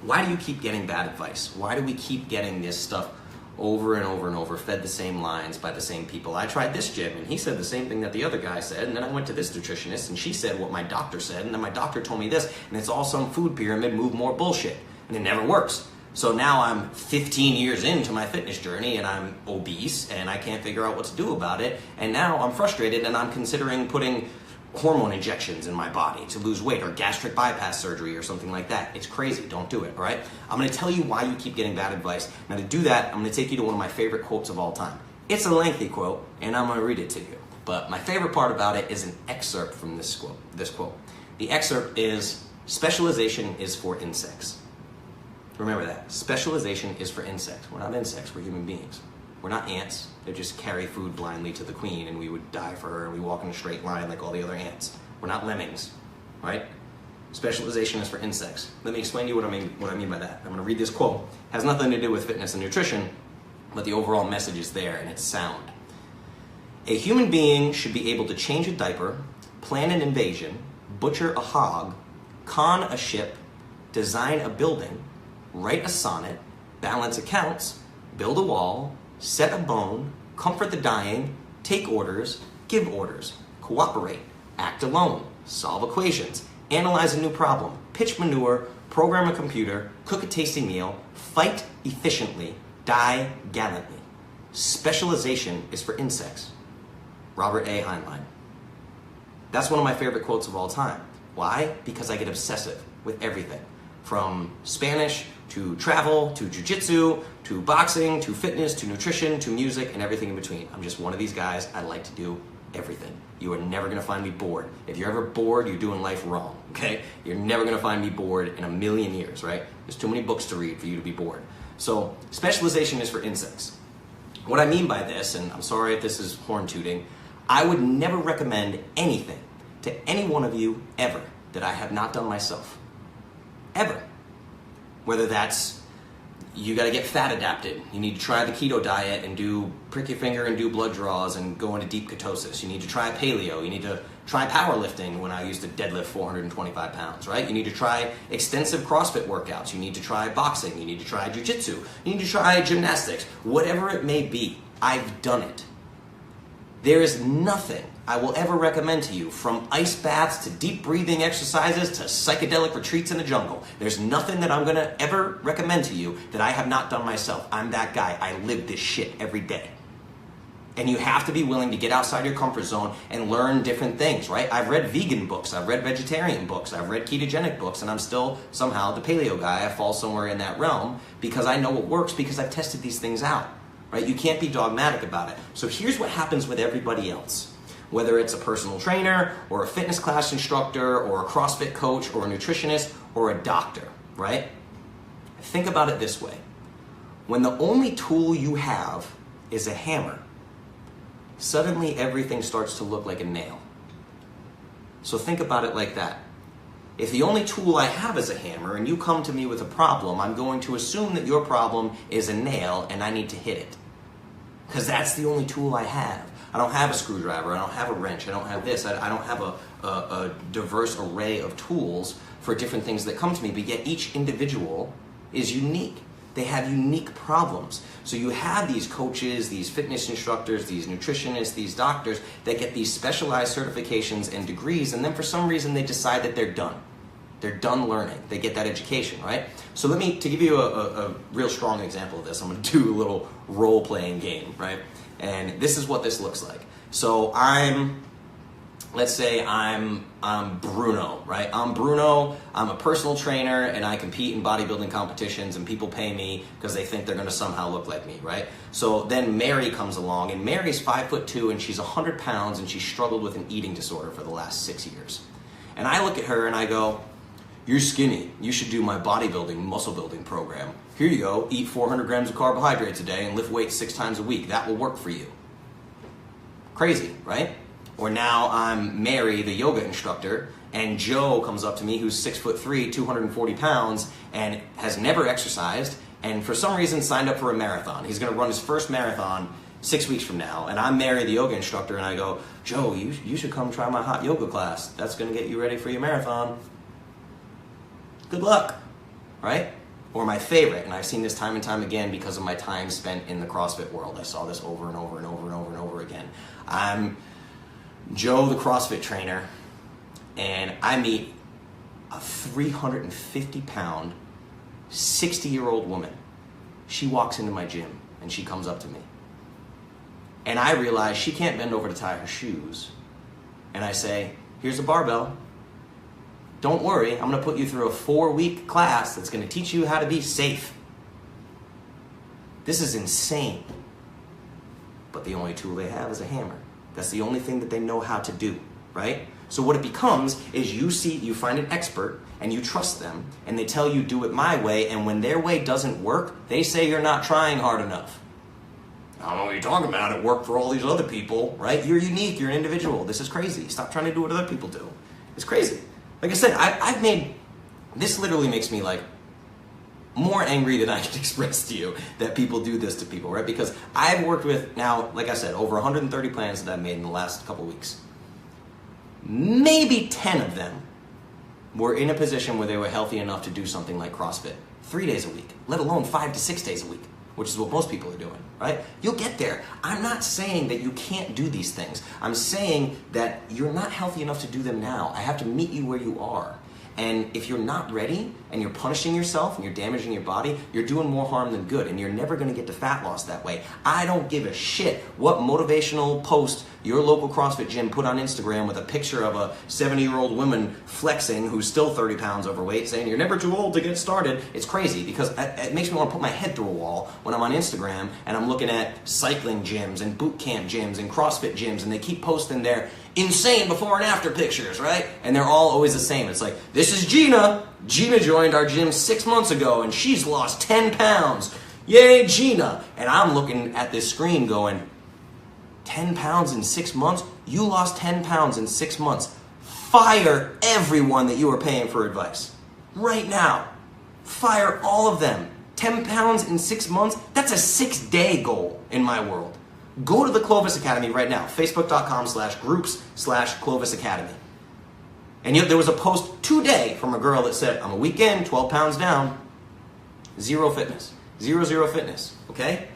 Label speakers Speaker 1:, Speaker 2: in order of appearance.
Speaker 1: why do you keep getting bad advice? Why do we keep getting this stuff over and over and over, fed the same lines by the same people? I tried this gym and he said the same thing that the other guy said, and then I went to this nutritionist and she said what my doctor said, and then my doctor told me this, and it's all some food pyramid, move more bullshit, and it never works. So now I'm 15 years into my fitness journey and I'm obese and I can't figure out what to do about it, and now I'm frustrated and I'm considering putting hormone injections in my body to lose weight, or gastric bypass surgery or something like that. It's crazy. Don't do it, all right? I'm going to tell you why you keep getting bad advice. Now, to do that, I'm going to take you to one of my favorite quotes of all time. It's a lengthy quote, and I'm going to read it to you. But my favorite part about it is an excerpt from this quote. The excerpt is, specialization is for insects. Remember that. Specialization is for insects. We're not insects. We're human beings. We're not ants that just carry food blindly to the queen and we would die for her and we walk in a straight line like all the other ants. We're not lemmings, right? Specialization is for insects. Let me explain to you what I mean by that. I'm going to read this quote. It has nothing to do with fitness and nutrition, but the overall message is there and it's sound. A human being should be able to change a diaper, plan an invasion, butcher a hog, con a ship, design a building, write a sonnet, balance accounts, build a wall, set a bone, comfort the dying, take orders, give orders, cooperate, act alone, solve equations, analyze a new problem, pitch manure, program a computer, cook a tasty meal, fight efficiently, die gallantly. Specialization is for insects. Robert A. Heinlein. That's one of my favorite quotes of all time. Why? Because I get obsessive with everything. From Spanish to travel, to jiu-jitsu, to boxing, to fitness, to nutrition, to music, and everything in between. I'm just one of these guys. I like to do everything. You are never going to find me bored. If you're ever bored, you're doing life wrong, okay? You're never going to find me bored in a million years, right? There's too many books to read for you to be bored. So specialization is for insects. What I mean by this, and I'm sorry if this is horn tooting, I would never recommend anything to any one of you ever that I have not done myself. Ever. Whether that's, you gotta get fat adapted. You need to try the keto diet and prick your finger and do blood draws and go into deep ketosis. You need to try paleo. You need to try powerlifting when I used to deadlift 425 pounds, right? You need to try extensive CrossFit workouts. You need to try boxing. You need to try jiu-jitsu. You need to try gymnastics. Whatever it may be, I've done it. There is nothing I will ever recommend to you, from ice baths to deep breathing exercises to psychedelic retreats in the jungle. There's nothing that I'm gonna ever recommend to you that I have not done myself. I'm that guy. I live this shit every day. And you have to be willing to get outside your comfort zone and learn different things, right? I've read vegan books, I've read vegetarian books, I've read ketogenic books, and I'm still somehow the paleo guy. I fall somewhere in that realm because I know what works, because I've tested these things out, right? You can't be dogmatic about it. So here's what happens with everybody else. Whether it's a personal trainer or a fitness class instructor or a CrossFit coach or a nutritionist or a doctor, right? Think about it this way. When the only tool you have is a hammer, suddenly everything starts to look like a nail. So think about it like that. If the only tool I have is a hammer and you come to me with a problem, I'm going to assume that your problem is a nail and I need to hit it. Because that's the only tool I have. I don't have a screwdriver, I don't have a wrench, I don't have this, I don't have a diverse array of tools for different things that come to me, but yet each individual is unique. They have unique problems. So you have these coaches, these fitness instructors, these nutritionists, these doctors that get these specialized certifications and degrees, and then for some reason they decide that they're done. They're done learning. They get that education, right? So to give you a real strong example of this, I'm gonna do a little role-playing game, right? And this is what this looks like. So let's say I'm Bruno, right? I'm Bruno, I'm a personal trainer, and I compete in bodybuilding competitions, and people pay me because they think they're gonna somehow look like me, right? So then Mary comes along, and Mary's 5'2", and she's 100 pounds, and she's struggled with an eating disorder for the last 6 years. And I look at her and I go, "You're skinny, you should do my bodybuilding, muscle building program. Here you go, eat 400 grams of carbohydrates a day and lift weights 6 times a week. That will work for you." Crazy, right? Or now I'm Mary, the yoga instructor, and Joe comes up to me, who's 6'3", 240 pounds, and has never exercised, and for some reason signed up for a marathon. He's gonna run his first marathon 6 weeks from now, and I'm Mary, the yoga instructor, and I go, "Joe, you should come try my hot yoga class. That's gonna get you ready for your marathon. Good luck," right? Or my favorite, and I've seen this time and time again because of my time spent in the CrossFit world. I saw this over and over and over and over and over again. I'm Joe, the CrossFit trainer, and I meet a 350-pound, 60-year-old woman. She walks into my gym and she comes up to me. And I realize she can't bend over to tie her shoes. And I say, here's a barbell. Don't worry, I'm going to put you through a 4-week class that's going to teach you how to be safe. This is insane. But the only tool they have is a hammer. That's the only thing that they know how to do, right? So what it becomes is you find an expert and you trust them and they tell you do it my way, and when their way doesn't work, they say you're not trying hard enough. I don't know what you're talking about. It worked for all these other people, right? You're unique, you're an individual. This is crazy. Stop trying to do what other people do. It's crazy. Like I said, I've made, this literally makes me like more angry than I can express to you that people do this to people, right? Because I've worked with now, like I said, over 130 plans that I've made in the last couple weeks. Maybe 10 of them were in a position where they were healthy enough to do something like CrossFit 3 days a week, let alone 5 to 6 days a week, which is what most people are doing, right? You'll get there. I'm not saying that you can't do these things. I'm saying that you're not healthy enough to do them now. I have to meet you where you are. And if you're not ready and you're punishing yourself and you're damaging your body, you're doing more harm than good, and you're never going to get to fat loss that way. I don't give a shit what motivational post your local CrossFit gym put on Instagram with a picture of a 70-year-old woman flexing who's still 30 pounds overweight saying you're never too old to get started. It's crazy because it makes me want to put my head through a wall when I'm on Instagram and I'm looking at cycling gyms and boot camp gyms and CrossFit gyms, and they keep posting their insane before and after pictures, right? And they're all always the same. It's like, this is Gina. Gina joined our gym 6 months ago and she's lost 10 pounds. Yay, Gina. And I'm looking at this screen going, 10 pounds in 6 months? You lost 10 pounds in 6 months. Fire everyone that you are paying for advice. Right now. Fire all of them. 10 pounds in 6 months? That's a 6-day goal in my world. Go to the Clovis Academy right now, facebook.com/groups/Clovis Academy. And there was a post today from a girl that said, I'm a week in, 12 pounds down, zero fitness, zero fitness, okay?